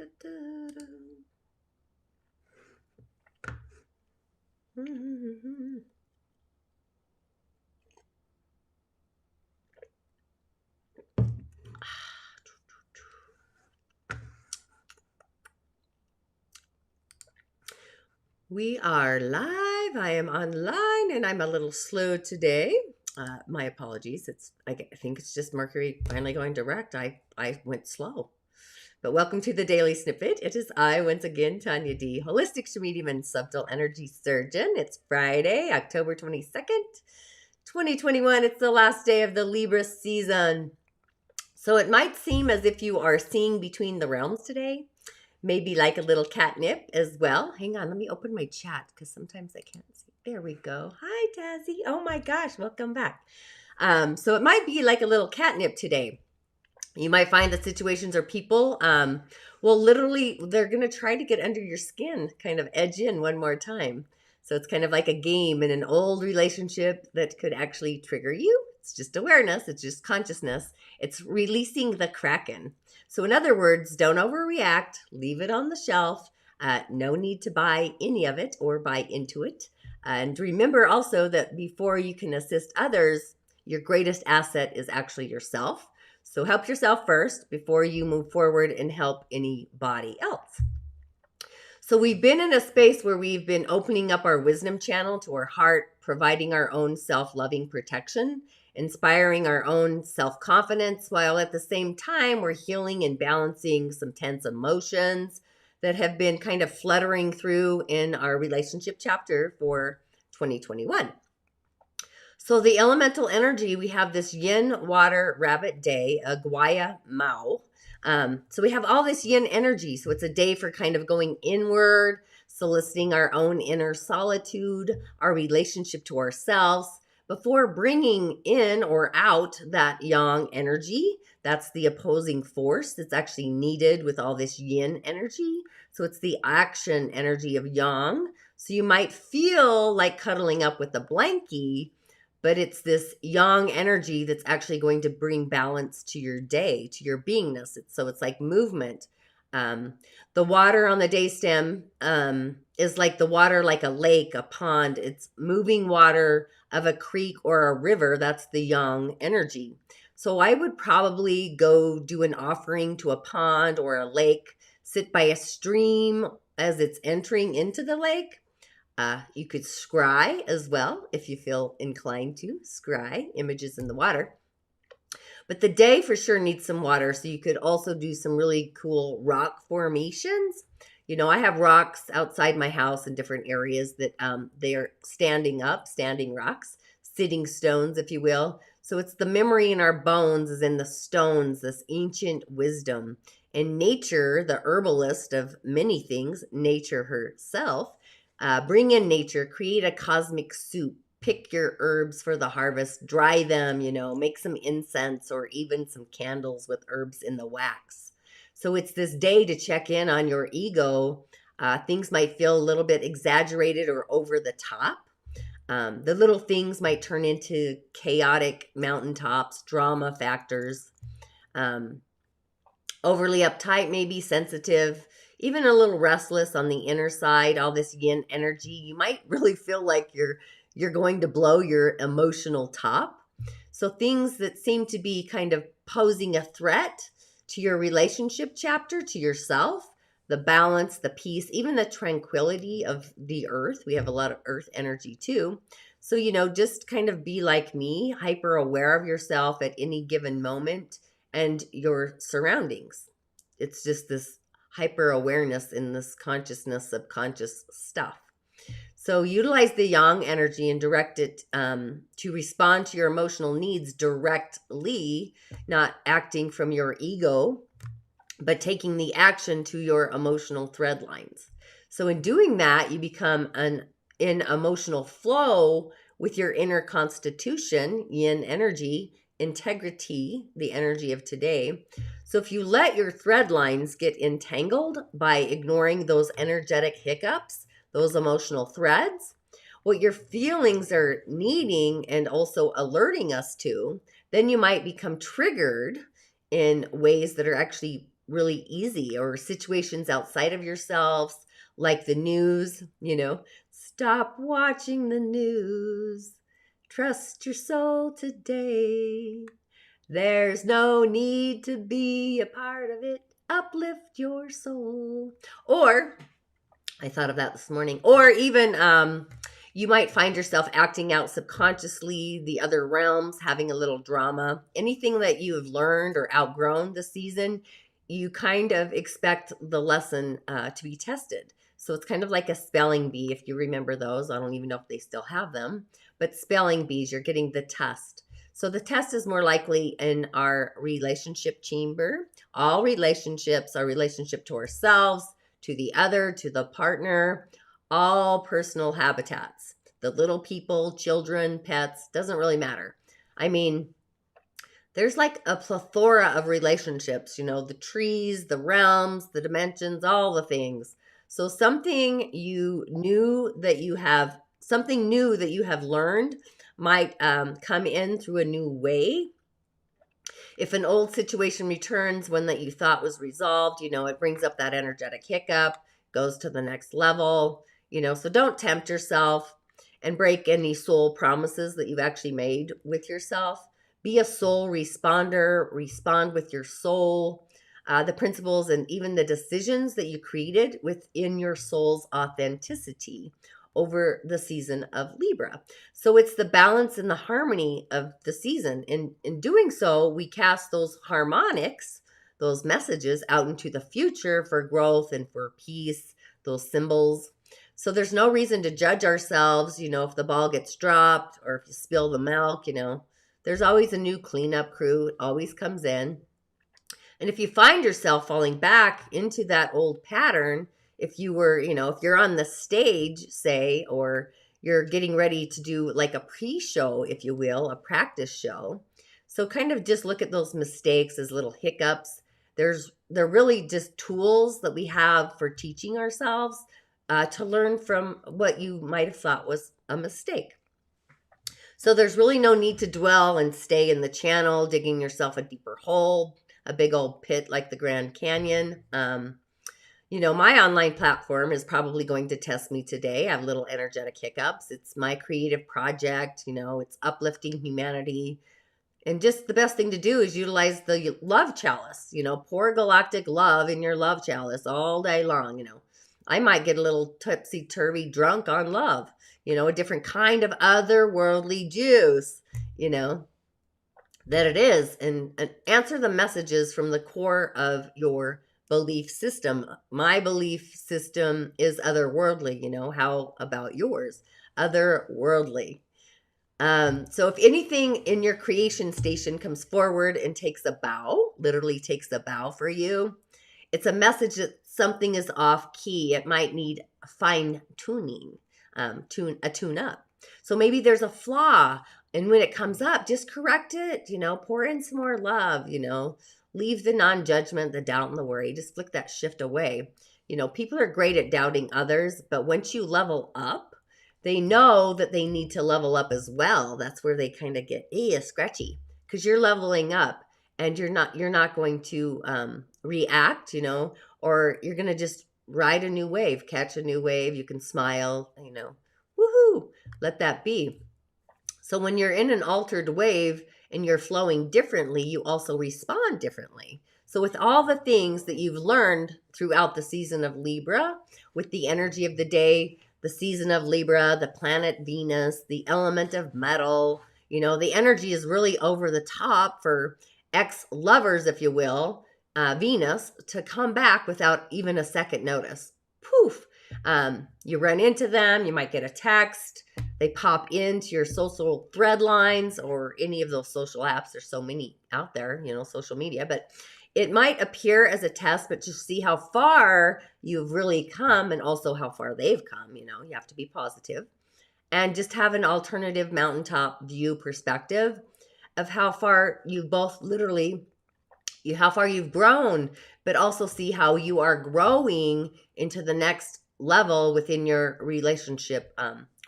We are live. I am online and I'm a little slow today. My apologies. I think it's just Mercury finally going direct. I went slow. But welcome to the Daily Snippet. It is I, once again, Tonya D, holistic Sha'medium and subtle energy surgeon. It's Friday, October 22nd, 2021. It's the last day of the Libra season. So it might seem as if you are seeing between the realms today. Maybe like a little catnip as well. Hang on, let me open my chat because sometimes I can't see. There we go. Hi, Tazzy. Oh my gosh, welcome back. So it might be like a little catnip today. You might find that situations or people, well, literally, they're going to try to get under your skin, kind of edge in one more time. So it's kind of like a game in an old relationship that could actually trigger you. It's just awareness. It's just consciousness. It's releasing the Kraken. So in other words, don't overreact. Leave it on the shelf. No need to buy any of it or buy into it. And remember also that before you can assist others, your greatest asset is actually yourself. So help yourself first before you move forward and help anybody else. So we've been in a space where we've been opening up our wisdom channel to our heart, providing our own self-loving protection, inspiring our own self-confidence, while at the same time we're healing and balancing some tense emotions that have been kind of fluttering through in our relationship chapter for 2021. So the elemental energy, we have this Yin Water Rabbit day, a Gui Mao. So we have all this yin energy. So it's a day for kind of going inward, soliciting our own inner solitude, our relationship to ourselves, before bringing in or out that yang energy. That's the opposing force that's actually needed with all this yin energy. So it's the action energy of yang. So you might feel like cuddling up with a blankie, but it's this yang energy that's actually going to bring balance to your day, to your beingness. So it's like movement. The water on the day stem is like the water, like a lake, a pond. It's moving water of a creek or a river. That's the yang energy. So I would probably go do an offering to a pond or a lake, sit by a stream as it's entering into the lake. You could scry as well if you feel inclined to scry images in the water. But the day for sure needs some water, so you could also do some really cool rock formations. You know, I have rocks outside my house in different areas that they are standing up, standing rocks, sitting stones, if you will. So it's the memory in our bones is in the stones, this ancient wisdom. And nature, the herbalist of many things, nature herself, bring in nature, create a cosmic soup, pick your herbs for the harvest, dry them, you know, make some incense or even some candles with herbs in the wax. So it's this day to check in on your ego. Things might feel a little bit exaggerated or over the top. The little things might turn into chaotic mountaintops, drama factors. Overly uptight, maybe sensitive, even a little restless on the inner side, all this yin energy. You might really feel like you're going to blow your emotional top. So things that seem to be kind of posing a threat to your relationship chapter, to yourself, the balance, the peace, even the tranquility of the earth. We have a lot of earth energy too. So, you know, just kind of be like me, hyper aware of yourself at any given moment and your surroundings. It's just this hyper awareness in this consciousness, subconscious stuff. So utilize the yang energy and direct it to respond to your emotional needs directly, not acting from your ego, but taking the action to your emotional thread lines. So in doing that, you become in emotional flow with your inner constitution, yin energy, integrity, the energy of today. So if you let your thread lines get entangled by ignoring those energetic hiccups, those emotional threads, what your feelings are needing and also alerting us to, then you might become triggered in ways that are actually really easy, or situations outside of yourselves, like the news, stop watching the news. Trust your soul today. There's no need to be a part of it. Uplift your soul. Or, I thought of that this morning. Or even you might find yourself acting out subconsciously, the other realms, having a little drama. Anything that you have learned or outgrown this season, you kind of expect the lesson to be tested. So it's kind of like a spelling bee, if you remember those. I don't even know if they still have them. But spelling bees, you're getting the test. So the test is more likely in our relationship chamber. All relationships are relationship to ourselves, to the other, to the partner, all personal habitats. The little people, children, pets, doesn't really matter. I mean, there's like a plethora of relationships, the trees, the realms, the dimensions, all the things. So something new that you have learned might come in through a new way. If an old situation returns, one that you thought was resolved, it brings up that energetic hiccup, goes to the next level, so don't tempt yourself and break any soul promises that you've actually made with yourself. Be a soul responder, respond with your soul, the principles and even the decisions that you created within your soul's authenticity over the season of Libra. So it's the balance and the harmony of the season. In doing so, we cast those harmonics, those messages out into the future for growth and for peace, those symbols. So there's no reason to judge ourselves, if the ball gets dropped or if you spill the milk, there's always a new cleanup crew. It always comes in. And if you find yourself falling back into that old pattern, if you're on the stage, say, or you're getting ready to do like a pre-show, if you will, a practice show. So kind of just look at those mistakes as little hiccups. They're really just tools that we have for teaching ourselves to learn from what you might have thought was a mistake. So there's really no need to dwell and stay in the channel, digging yourself a deeper hole, a big old pit like the Grand Canyon. My online platform is probably going to test me today. I have little energetic hiccups. It's my creative project. It's uplifting humanity. And just the best thing to do is utilize the love chalice. Pour galactic love in your love chalice all day long. I might get a little topsy-turvy drunk on love. A different kind of otherworldly juice, that it is. And answer the messages from the core of your belief system. My belief system is otherworldly. How about yours? Otherworldly. So if anything in your creation station comes forward and takes a bow, literally takes a bow for you, it's a message that something is off key. It might need fine tuning, tune up. So maybe there's a flaw, and when it comes up, just correct it, pour in some more love, leave the non-judgment, the doubt, and the worry. Just flick that shift away. People are great at doubting others, but once you level up, they know that they need to level up as well. That's where they kind of get scratchy, because you're leveling up, and you're not going to react, or you're going to just ride a new wave, catch a new wave. You can smile, woohoo, let that be. So when you're in an altered wave and you're flowing differently, you also respond differently. So with all the things that you've learned throughout the season of Libra, with the energy of the day, the season of Libra, the planet Venus, the element of metal, the energy is really over the top for ex-lovers, if you will, Venus, to come back without even a second notice. Poof. You run into them, you might get a text, they pop into your social thread lines or any of those social apps. There's so many out there, social media, but it might appear as a test, but just see how far you've really come and also how far they've come. You have to be positive and just have an alternative mountaintop view perspective of how far you both how far you've grown, but also see how you are growing into the next level within your relationship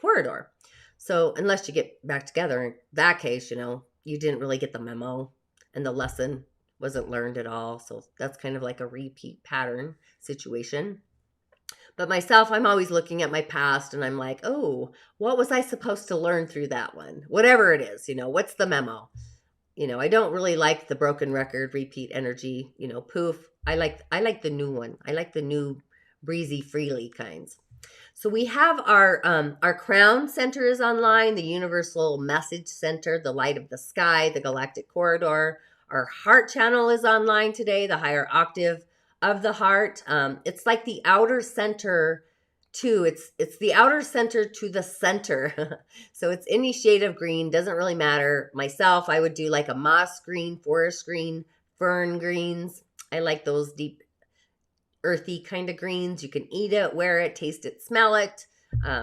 corridor. So unless you get back together, in that case, you didn't really get the memo and the lesson wasn't learned at all. So that's kind of like a repeat pattern situation. But myself, I'm always looking at my past and I'm like, oh, what was I supposed to learn through that one? Whatever it is, what's the memo? I don't really like the broken record, repeat energy, poof. I like the new one. I like the new breezy freely kinds. So we have our crown center is online, the universal message center, the light of the sky, the galactic corridor. Our heart channel is online today, the higher octave of the heart. It's like the outer center too. It's the outer center to the center. So it's any shade of green, doesn't really matter. Myself, I would do like a moss green, forest green, fern greens. I like those deep earthy kind of greens. You can eat it, wear it, taste it, smell it,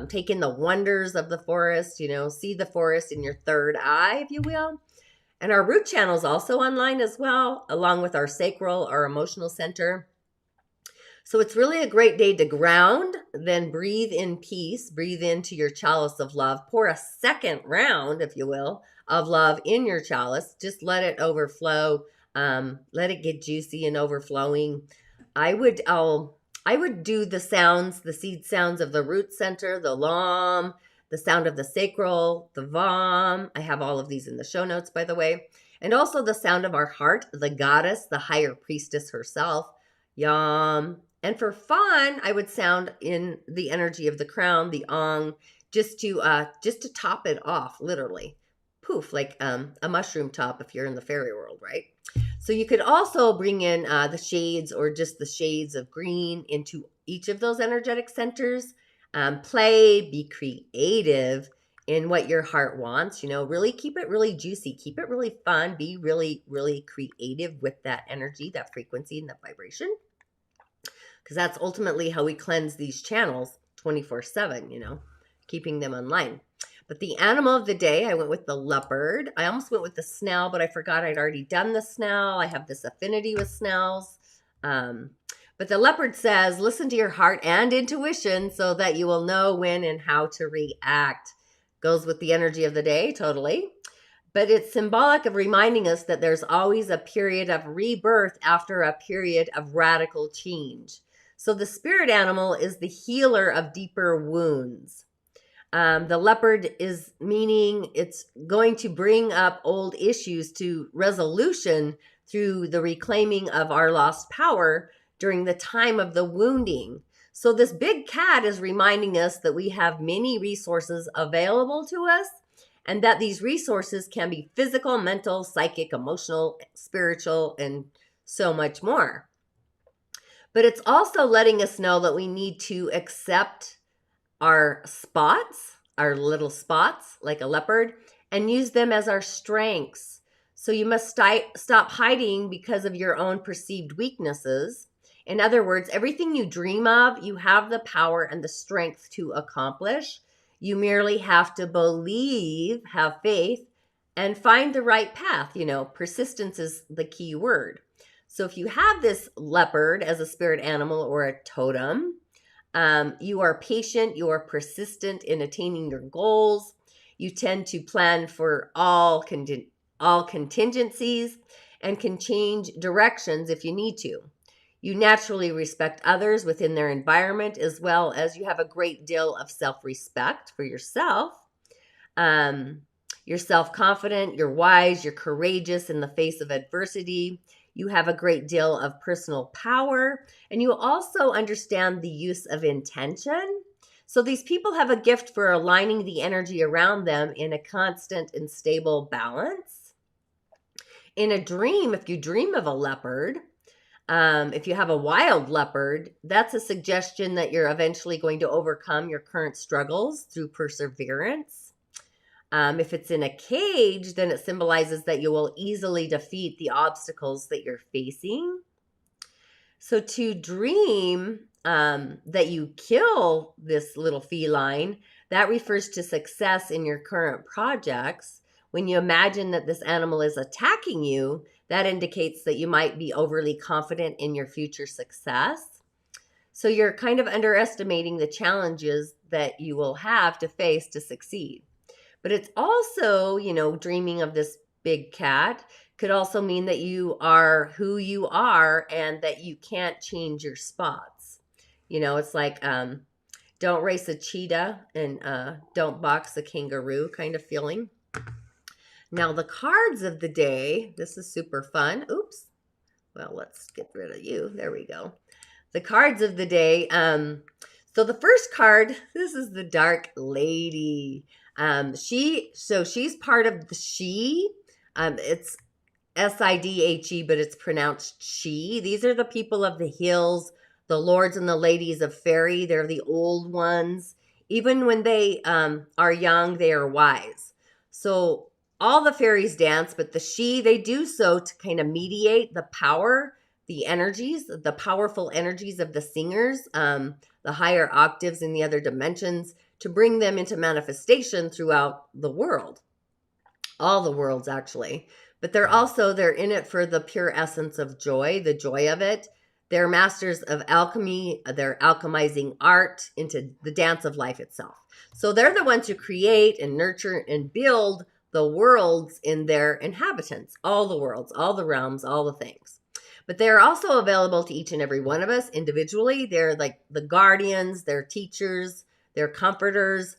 take in the wonders of the forest, see the forest in your third eye, if you will. And our root channel is also online as well, along with our sacral, our emotional center. So it's really a great day to ground, then breathe in peace, breathe into your chalice of love, pour a second round, if you will, of love in your chalice. Just let it overflow. Let it get juicy and overflowing. I would do the sounds, the seed sounds of the root center, the LOM, the sound of the sacral, the VOM. I have all of these in the show notes, by the way. And also the sound of our heart, the goddess, the higher priestess herself, YAM. And for fun, I would sound in the energy of the crown, the Ong, just to top it off, literally. Poof, like a mushroom top if you're in the fairy world, right? So you could also bring in the shades or just the shades of green into each of those energetic centers. Play, be creative in what your heart wants. Really keep it really juicy, keep it really fun, be really, really creative with that energy, that frequency, and that vibration. Because that's ultimately how we cleanse these channels 24/7, keeping them online. But the animal of the day, I went with the leopard. I almost went with the snail, but I forgot I'd already done the snail. I have this affinity with snails. But the leopard says, listen to your heart and intuition so that you will know when and how to react. Goes with the energy of the day, totally. But it's symbolic of reminding us that there's always a period of rebirth after a period of radical change. So the spirit animal is the healer of deeper wounds. The leopard is meaning it's going to bring up old issues to resolution through the reclaiming of our lost power during the time of the wounding. So this big cat is reminding us that we have many resources available to us and that these resources can be physical, mental, psychic, emotional, spiritual, and so much more. But it's also letting us know that we need to accept our spots, our little spots, like a leopard, and use them as our strengths. So you must stop hiding because of your own perceived weaknesses. In other words, everything you dream of, you have the power and the strength to accomplish. You merely have to believe, have faith, and find the right path. Persistence is the key word. So if you have this leopard as a spirit animal or a totem, you are patient, you are persistent in attaining your goals. You tend to plan for all contingencies and can change directions if you need to. You naturally respect others within their environment, as well as you have a great deal of self-respect for yourself. You're self-confident, you're wise, you're courageous in the face of adversity. You have a great deal of personal power, and you also understand the use of intention. So these people have a gift for aligning the energy around them in a constant and stable balance. In a dream, if you dream of a leopard, if you have a wild leopard, that's a suggestion that you're eventually going to overcome your current struggles through perseverance. If it's in a cage, then it symbolizes that you will easily defeat the obstacles that you're facing. So to dream that you kill this little feline, that refers to success in your current projects. When you imagine that this animal is attacking you, that indicates that you might be overly confident in your future success. So you're kind of underestimating the challenges that you will have to face to succeed. But it's also, dreaming of this big cat Could also mean that you are who you are and that you can't change your spots. It's like don't race a cheetah and don't box a kangaroo kind of feeling. Now, the cards of the day, this is super fun. Oops. Well, let's get rid of you. There we go. The cards of the day. So the first card, this is the Dark Lady. She's part of the she. It's Sidhe, but it's pronounced she. These are the people of the hills, the lords and the ladies of fairy. They're the old ones. Even when they are young, they are wise. So all the fairies dance, but the she, they do so to kind of mediate the power, the energies, the powerful energies of the singers, the higher octaves in the other dimensions, to bring them into manifestation throughout the world. All the worlds, actually. But they're in it for the pure essence of joy, the joy of it. They're masters of alchemy. They're alchemizing art into the dance of life itself. So they're the ones who create and nurture and build the worlds in their inhabitants, all the worlds, all the realms, all the things. But they're also available to each and every one of us individually. They're like the guardians, they're teachers, they're comforters.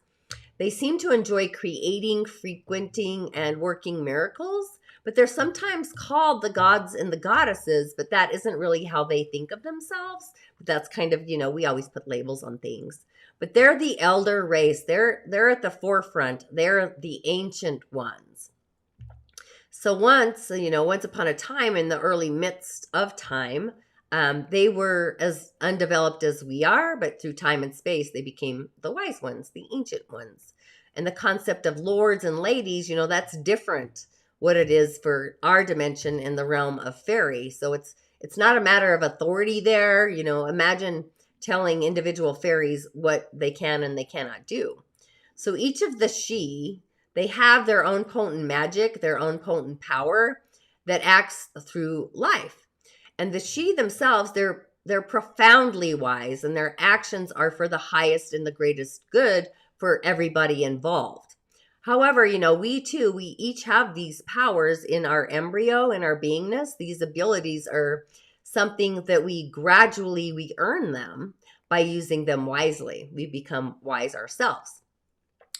They seem to enjoy creating, frequenting, and working miracles, but they're sometimes called the gods and the goddesses, but that isn't really how they think of themselves. But that's kind of, we always put labels on things. But they're the elder race. They're at the forefront. They're the ancient ones. So once upon a time in the early midst of time, they were as undeveloped as we are, but through time and space, they became the wise ones, the ancient ones. And the concept of lords and ladies, that's different what it is for our dimension in the realm of fairy. So it's not a matter of authority there. Imagine telling individual fairies what they can and they cannot do. So each of the she, they have their own potent magic, their own potent power that acts through life. And the she themselves, they're profoundly wise, and their actions are for the highest and the greatest good for everybody involved. However, we each have these powers in our embryo, in our beingness. These abilities are something that we earn them by using them wisely. We become wise ourselves.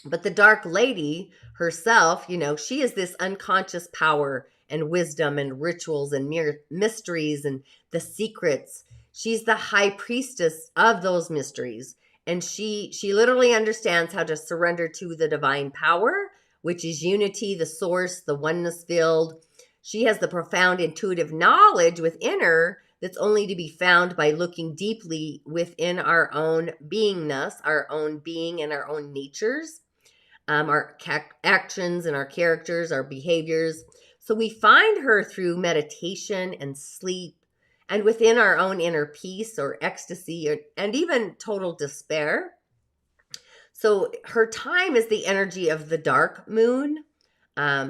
But the Dark Lady herself, she is this unconscious power and wisdom and rituals and mysteries and the secrets. She's the high priestess of those mysteries. And she literally understands how to surrender to the divine power, which is unity, the source, the oneness field. She has the profound intuitive knowledge within her that's only to be found by looking deeply within our own beingness, our own being and our own natures, our actions and our characters, our behaviors. So we find her through meditation and sleep, and within our own inner peace or ecstasy and even total despair. So her time is the energy of the dark moon.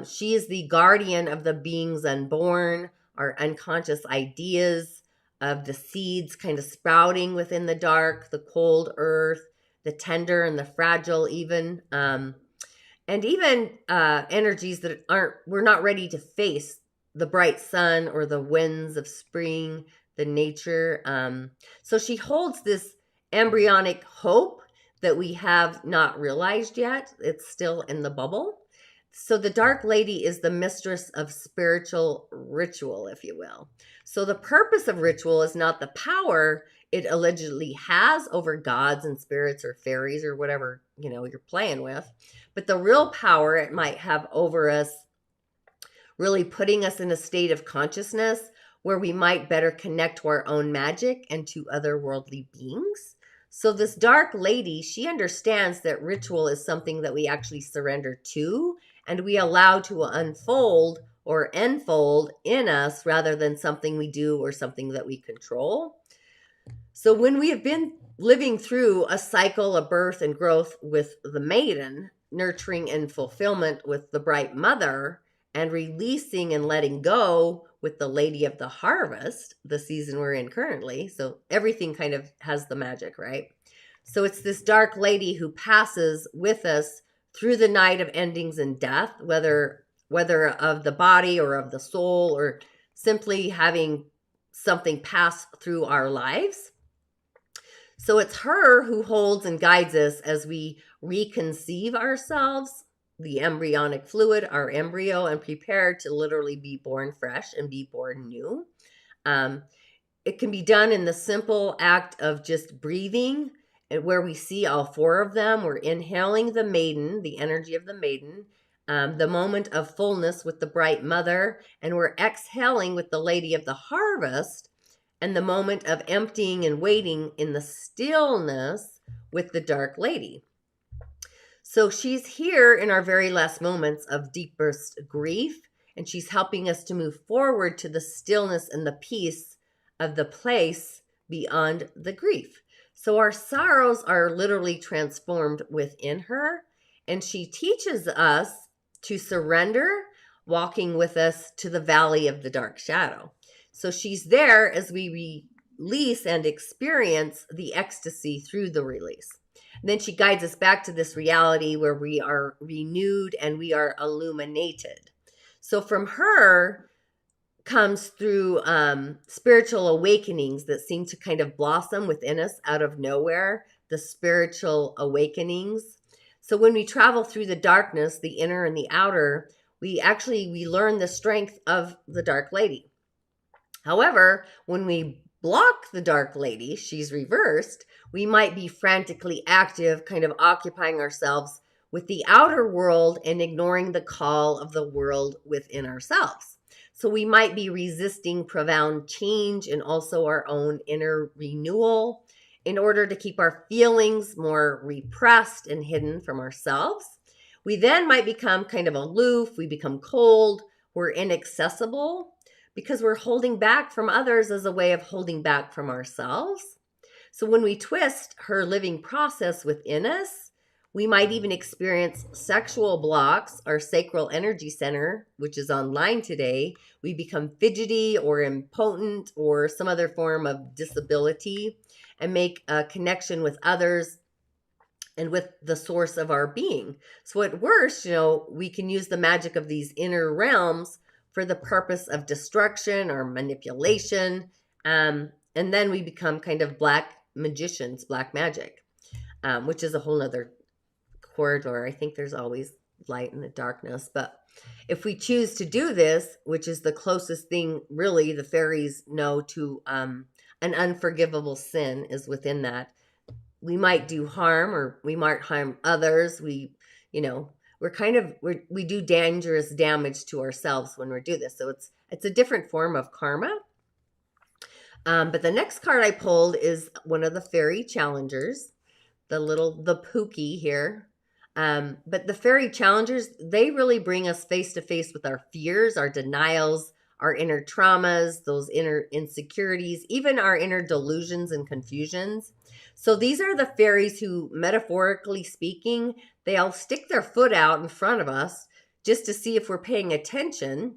She is the guardian of the beings unborn, our unconscious ideas, of the seeds kind of sprouting within the dark, the cold earth, the tender and the fragile even. And even energies that we're not ready to face, the bright sun or the winds of spring, the nature. So she holds this embryonic hope that we have not realized yet. It's still in the bubble. So the Dark Lady is the mistress of spiritual ritual, if you will. So the purpose of ritual is not the power it allegedly has over gods and spirits or fairies or whatever, you're playing with, but the real power it might have over us, really putting us in a state of consciousness where we might better connect to our own magic and to otherworldly beings. So this Dark Lady, she understands that ritual is something that we actually surrender to and we allow to unfold or enfold in us rather than something we do or something that we control. So when we have been living through a cycle of birth and growth with the maiden, nurturing and fulfillment with the bright mother, and releasing and letting go with the lady of the harvest, the season we're in currently. So everything kind of has the magic, right? So it's this Dark Lady who passes with us through the night of endings and death, whether whether of the body or of the soul, or simply having something pass through our lives. So it's her who holds and guides us as we reconceive ourselves, the embryonic fluid, our embryo, and prepare to literally be born fresh and be born new. It can be done in the simple act of just breathing, and where we see all four of them. We're inhaling the maiden, the energy of the maiden, the moment of fullness with the bright mother, and we're exhaling with the lady of the harvest, and the moment of emptying and waiting in the stillness with the dark lady. So she's here in our very last moments of deepest grief, and she's helping us to move forward to the stillness and the peace of the place beyond the grief. So our sorrows are literally transformed within her, and she teaches us to surrender, walking with us to the valley of the dark shadow. So she's there as we release and experience the ecstasy through the release. And then she guides us back to this reality where we are renewed and we are illuminated. So from her comes through spiritual awakenings that seem to kind of blossom within us out of nowhere, the spiritual awakenings. So when we travel through the darkness, the inner and the outer, we learn the strength of the dark lady. However, when we block the dark lady, she's reversed, we might be frantically active, kind of occupying ourselves with the outer world and ignoring the call of the world within ourselves. So we might be resisting profound change and also our own inner renewal in order to keep our feelings more repressed and hidden from ourselves. We then might become kind of aloof, we become cold, we're inaccessible because we're holding back from others as a way of holding back from ourselves. So when we twist her living process within us, we might even experience sexual blocks, our sacral energy center, which is online today. We become fidgety or impotent or some other form of disability and make a connection with others and with the source of our being. So at worst, we can use the magic of these inner realms for the purpose of destruction or manipulation. And then we become kind of black magicians, black magic, which is a whole nother corridor. I think there's always light in the darkness. But if we choose to do this, which is the closest thing really the fairies know to an unforgivable sin is within that, we might do harm or we might harm others. We do dangerous damage to ourselves when we do this. So it's a different form of karma. But the next card I pulled is one of the fairy challengers, the Pookie here. But the fairy challengers, they really bring us face to face with our fears, our denials, our inner traumas, those inner insecurities, even our inner delusions and confusions. So these are the fairies who, metaphorically speaking, they'll stick their foot out in front of us just to see if we're paying attention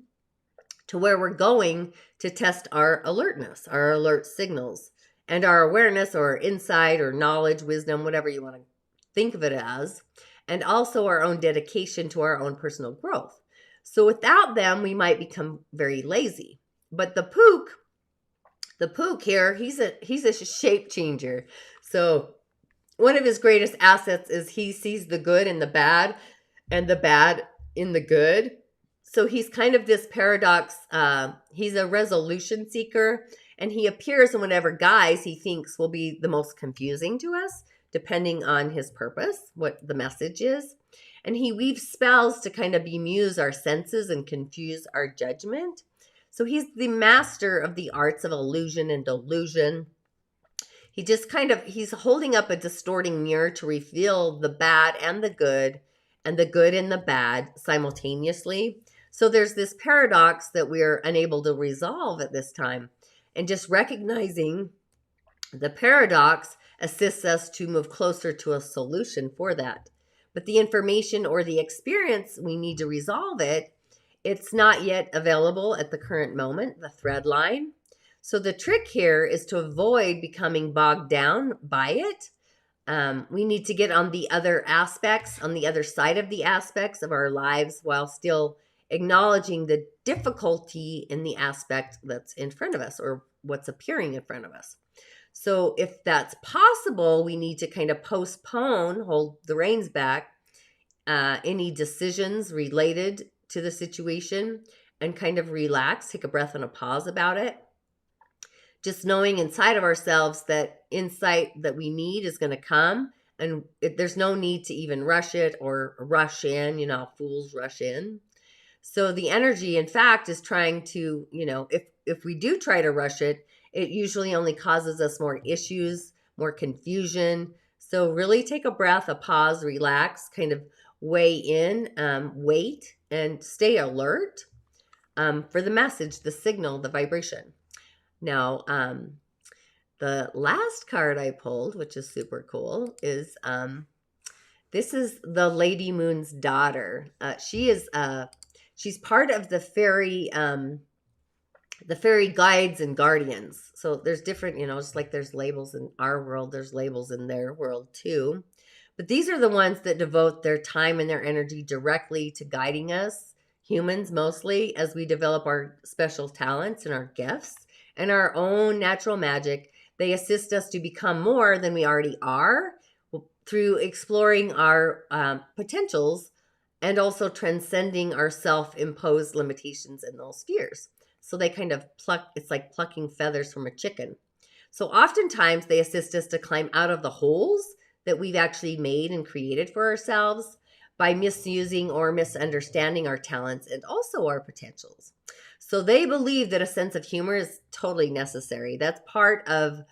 to where we're going, to test our alertness, our alert signals, and our awareness or insight or knowledge, wisdom, whatever you want to think of it as, and also our own dedication to our own personal growth. So without them, we might become very lazy. But the Pook here, he's a shape changer. So one of his greatest assets is he sees the good in the bad and the bad in the good. So he's kind of this paradox. He's a resolution seeker, and he appears in whatever guise he thinks will be the most confusing to us, depending on his purpose, what the message is. And he weaves spells to kind of bemuse our senses and confuse our judgment. So he's the master of the arts of illusion and delusion. He's holding up a distorting mirror to reveal the bad and the good and the bad simultaneously. So there's this paradox that we're unable to resolve at this time. And just recognizing the paradox assists us to move closer to a solution for that. But the information or the experience, we need to resolve it. It's not yet available at the current moment, the thread line. So the trick here is to avoid becoming bogged down by it. We need to get on the other aspects, on the other side of the aspects of our lives while still acknowledging the difficulty in the aspect that's in front of us or what's appearing in front of us. So if that's possible, we need to kind of postpone, hold the reins back, any decisions related to the situation and kind of relax, take a breath and a pause about it. Just knowing inside of ourselves that insight that we need is going to come, and there's no need to even rush it or rush in, fools rush in. So the energy, in fact, is trying to, if we do try to rush it, it usually only causes us more issues, more confusion. So really take a breath, a pause, relax, kind of weigh in, wait, and stay alert for the message, the signal, the vibration. Now, the last card I pulled, which is super cool, is this is the Lady Moon's daughter. She's part of the fairy guides and guardians. So there's different, just like there's labels in our world, there's labels in their world too. But these are the ones that devote their time and their energy directly to guiding us, humans mostly, as we develop our special talents and our gifts and our own natural magic. They assist us to become more than we already are through exploring our potentials and also transcending our self-imposed limitations in those spheres. So they kind of it's like plucking feathers from a chicken. So oftentimes they assist us to climb out of the holes that we've actually made and created for ourselves by misusing or misunderstanding our talents and also our potentials. So they believe that a sense of humor is totally necessary. That's part of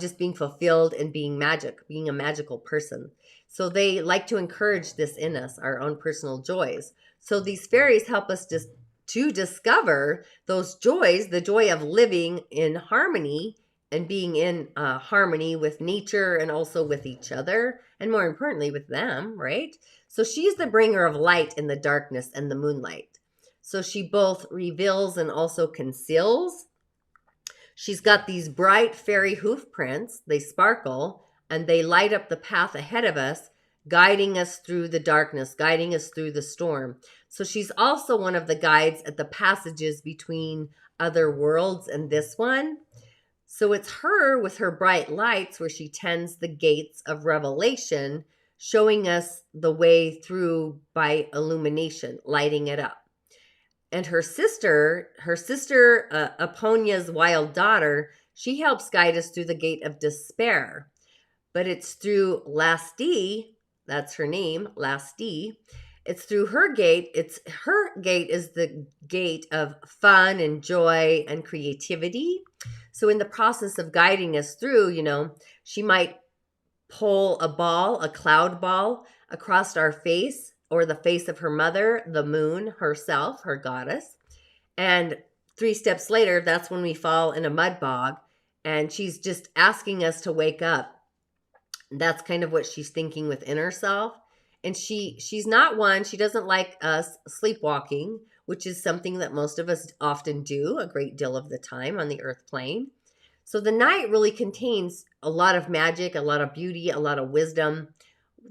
just being fulfilled and being a magical person. So they like to encourage this in us, our own personal joys. So these fairies help us to discover those joys, the joy of living in harmony and being in harmony with nature and also with each other, and more importantly with them, right? So she's the bringer of light in the darkness and the moonlight. So she both reveals and also conceals. She's got these bright fairy hoof prints. They sparkle and they light up the path ahead of us, guiding us through the darkness, guiding us through the storm. So she's also one of the guides at the passages between other worlds and this one. So it's her with her bright lights where she tends the gates of revelation, showing us the way through by illumination, lighting it up. And her sister, Aponya's wild daughter, she helps guide us through the gate of despair. But it's through Lasti, that's her name, Lasti. It's through her gate. Her gate is the gate of fun and joy and creativity. So in the process of guiding us through, she might pull a cloud ball across our face or the face of her mother, the moon herself, her goddess. And 3 steps later, that's when we fall in a mud bog. And she's just asking us to wake up. That's kind of what she's thinking within herself. And she's not one, she doesn't like us sleepwalking, which is something that most of us often do a great deal of the time on the earth plane. So the night really contains a lot of magic, a lot of beauty, a lot of wisdom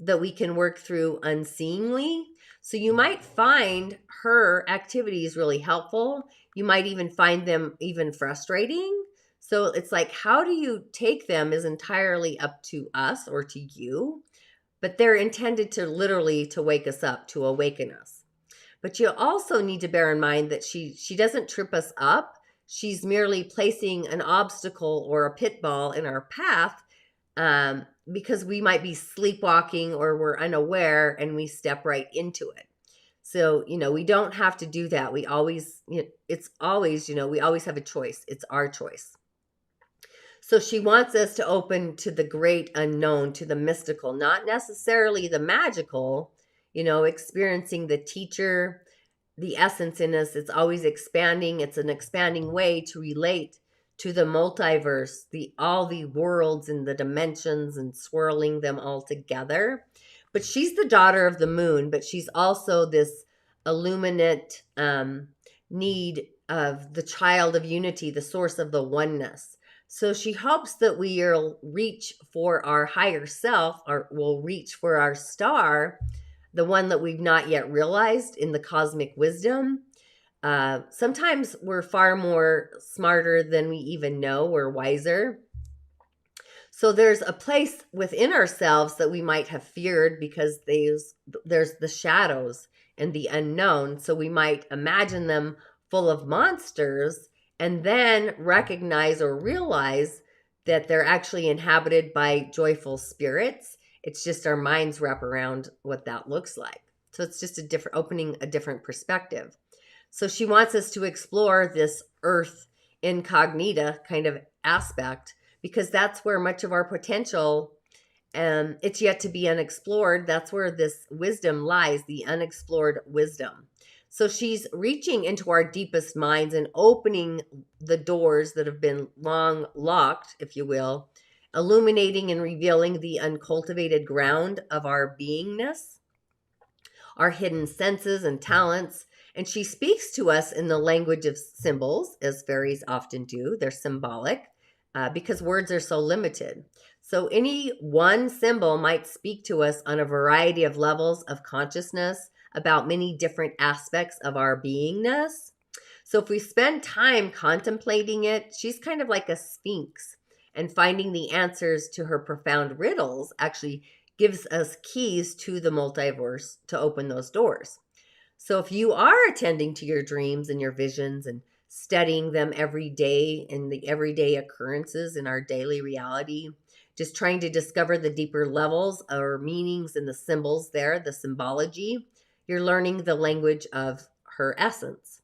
that we can work through unseeingly. So you might find her activities really helpful. You might even find them even frustrating. So it's like, how do you take them is entirely up to us or to you. But they're intended to literally to wake us up, to awaken us. But you also need to bear in mind that she doesn't trip us up. She's merely placing an obstacle or a pitfall in our path because we might be sleepwalking or we're unaware and we step right into it. So, we don't have to do that. We always, we always have a choice. It's our choice. So she wants us to open to the great unknown, to the mystical, not necessarily the magical, experiencing the teacher, the essence in us. It's always expanding. It's an expanding way to relate to the multiverse, all the worlds and the dimensions and swirling them all together. But she's the daughter of the moon, but she's also this illuminate need of the child of unity, the source of the oneness. So she hopes that we'll reach for our higher self, or we'll reach for our star the one that we've not yet realized in the cosmic wisdom. Sometimes we're far more smarter than we even know. We're wiser. So there's a place within ourselves that we might have feared because there's the shadows and the unknown. So we might imagine them full of monsters and then recognize or realize that they're actually inhabited by joyful spirits. It's just our minds wrap around what that looks like. So it's just opening a different perspective. So she wants us to explore this earth incognita kind of aspect, because that's where much of our potential, it's yet to be unexplored. That's where this wisdom lies, the unexplored wisdom. So she's reaching into our deepest minds and opening the doors that have been long locked, if you will, illuminating and revealing the uncultivated ground of our beingness, our hidden senses and talents. And she speaks to us in the language of symbols, as fairies often do. They're symbolic because words are so limited. So any one symbol might speak to us on a variety of levels of consciousness about many different aspects of our beingness. So if we spend time contemplating it, she's kind of like a sphinx, and finding the answers to her profound riddles actually gives us keys to the multiverse to open those doors. So if you are attending to your dreams and your visions and studying them every day in the everyday occurrences in our daily reality, just trying to discover the deeper levels or meanings in the symbols there, the symbology, you're learning the language of her essence.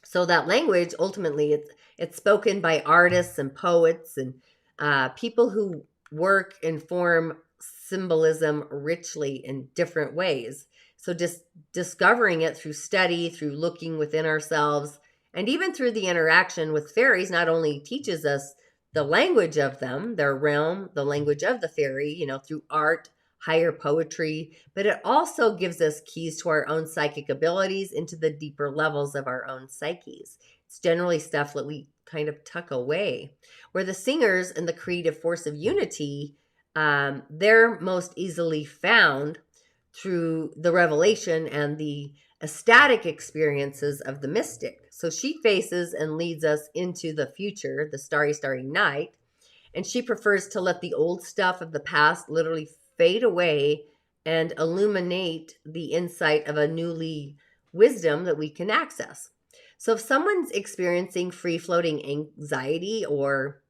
So that language, ultimately, it's spoken by artists and poets and people who work and form symbolism richly in different ways. So just discovering it through study, through looking within ourselves, and even through the interaction with fairies not only teaches us the language of them, their realm, the language of the fairy, through art, higher poetry, but it also gives us keys to our own psychic abilities into the deeper levels of our own psyches. It's generally stuff that we kind of tuck away. Where the singers and the creative force of unity, they're most easily found through the revelation and the ecstatic experiences of the mystic. So she faces and leads us into the future, the starry, starry night, and she prefers to let the old stuff of the past literally fade away and illuminate the insight of a newly wisdom that we can access. So if someone's experiencing free-floating anxiety or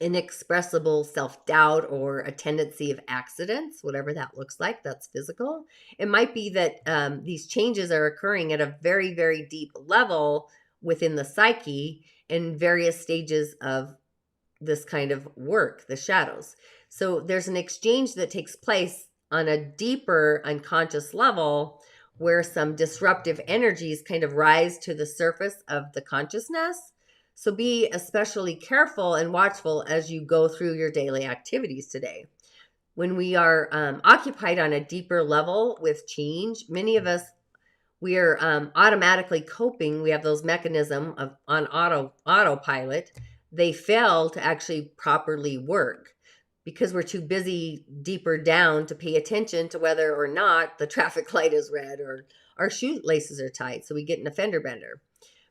inexpressible self-doubt or a tendency of accidents, whatever that looks like, that's physical. It might be that these changes are occurring at a very, very deep level within the psyche in various stages of this kind of work, the shadows. So there's an exchange that takes place on a deeper unconscious level where some disruptive energies kind of rise to the surface of the consciousness. So be especially careful and watchful as you go through your daily activities today. When we are occupied on a deeper level with change, many of us, we are automatically coping. We have those mechanisms on autopilot. They fail to actually properly work because we're too busy deeper down to pay attention to whether or not the traffic light is red or our shoelaces are tight. So we get an fender bender.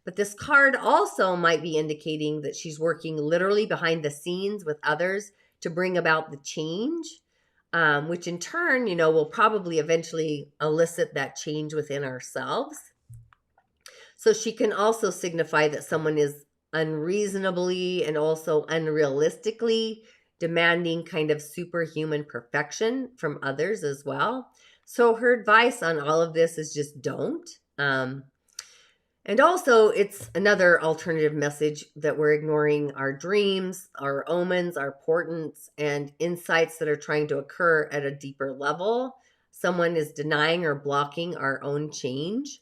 But this card also might be indicating that she's working literally behind the scenes with others to bring about the change, which in turn, will probably eventually elicit that change within ourselves. So she can also signify that someone is unreasonably and also unrealistically demanding kind of superhuman perfection from others as well. So her advice on all of this is just don't. And also, it's another alternative message that we're ignoring our dreams, our omens, our portents, and insights that are trying to occur at a deeper level. Someone is denying or blocking our own change.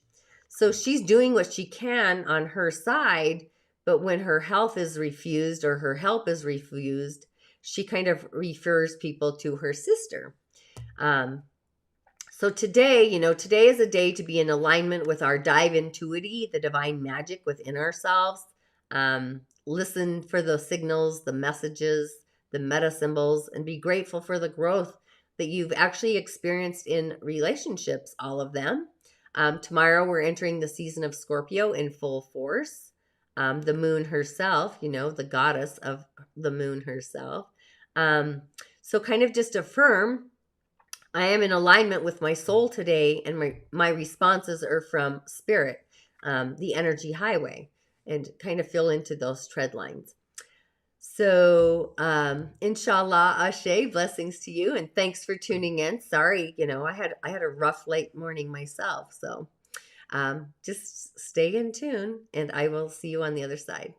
So she's doing what she can on her side, but when her health is refused or her help is refused, she kind of refers people to her sister. So today, today is a day to be in alignment with our dive intuity, the divine magic within ourselves. Listen for the signals, the messages, the meta symbols, and be grateful for the growth that you've actually experienced in relationships, all of them. Tomorrow we're entering the season of Scorpio in full force. The moon herself, you know, the goddess of the moon herself. So kind of just affirm, I am in alignment with my soul today, and my responses are from spirit, the energy highway, and kind of fill into those tread lines. So, InShalla, Ashe, blessings to you, and thanks for tuning in. Sorry, you know, I had a rough late morning myself, so just stay in tune, and I will see you on the other side.